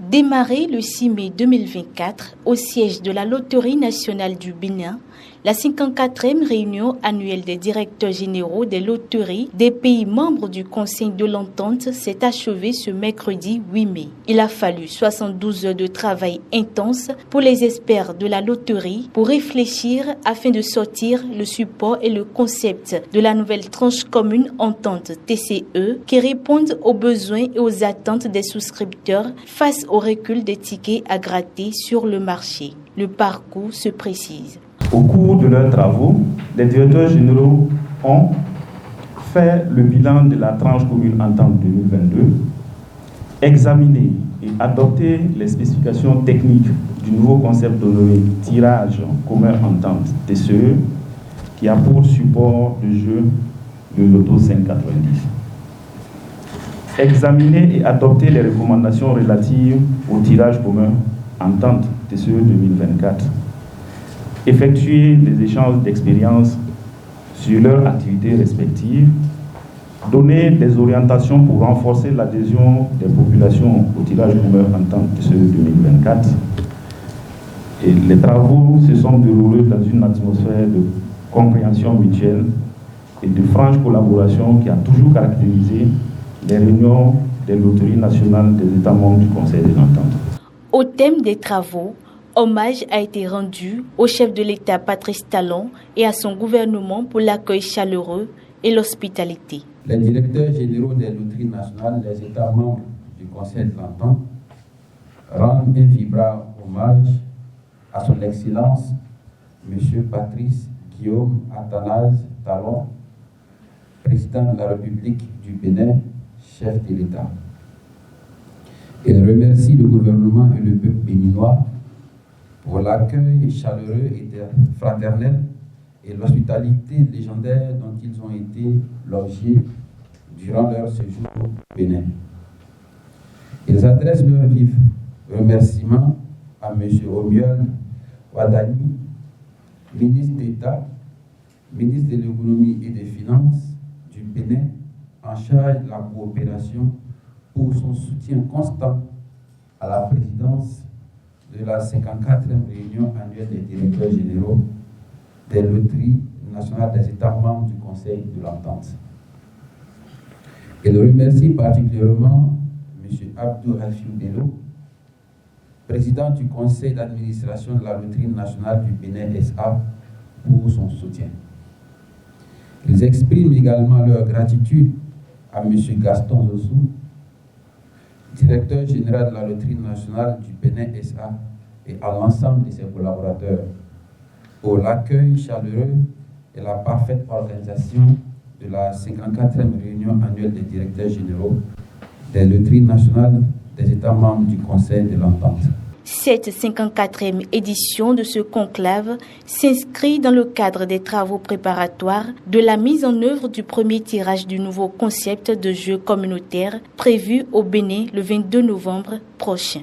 Démarrée le 6 mai 2024 au siège de la Loterie nationale du Bénin, la 54e réunion annuelle des directeurs généraux des loteries des pays membres du Conseil de l'Entente s'est achevée ce mercredi 8 mai. Il a fallu 72 heures de travail intense pour les experts de la loterie pour réfléchir afin de sortir le support et le concept de la nouvelle tranche commune Entente TCE qui répondent aux besoins et aux attentes des souscripteurs face au recul des tickets à gratter sur le marché. Le parcours se précise. Au cours de leurs travaux, les directeurs généraux ont fait le bilan de la tranche commune Entente 2022, examiné et adopté les spécifications techniques du nouveau concept de tirage commun Entente TCE qui a pour support le jeu de l'Auto 590. Examiner et adopter les recommandations relatives au tirage commun Entente TCE 2024. Effectuer des échanges d'expériences sur leurs activités respectives, donner des orientations pour renforcer l'adhésion des populations au tirage commun Entente TCE 2024. Et les travaux se sont déroulés dans une atmosphère de compréhension mutuelle et de franche collaboration qui a toujours caractérisé les réunions des loteries nationales des États membres du Conseil de l'Entente. Au thème des travaux, hommage a été rendu au chef de l'État Patrice Talon et à son gouvernement pour l'accueil chaleureux et l'hospitalité. Les directeurs généraux des loteries nationales des États membres du Conseil de l'Entente rendent un vibrant hommage à son Excellence M. Patrice Guillaume Athanase Talon, président de la République du Bénin, chef de l'État. Il remercie le gouvernement et le peuple béninois pour l'accueil chaleureux et fraternel et l'hospitalité légendaire dont ils ont été l'objet durant leur séjour au Bénin. Ils adressent leurs vifs remerciements à M. Romuald Wadani, ministre d'État, ministre de l'économie et des finances du Bénin, en charge de la coopération, pour son soutien constant à la présidence de la 54e réunion annuelle des directeurs généraux des loteries nationales des États membres du Conseil de l'Entente. Il remercie particulièrement M. Abdou Rafiou Bello, président du conseil d'administration de la Loterie nationale du Bénin SA, pour son soutien. Ils expriment également leur gratitude à M. Gaston Zossou, directeur général de la Loterie nationale du Bénin SA, et à l'ensemble de ses collaborateurs pour l'accueil chaleureux et la parfaite organisation de la 54e réunion annuelle des directeurs généraux des loteries nationales des États membres du Conseil de l'Entente. Cette 54e édition de ce conclave s'inscrit dans le cadre des travaux préparatoires de la mise en œuvre du premier tirage du nouveau concept de jeu communautaire prévu au Bénin le 22 novembre prochain.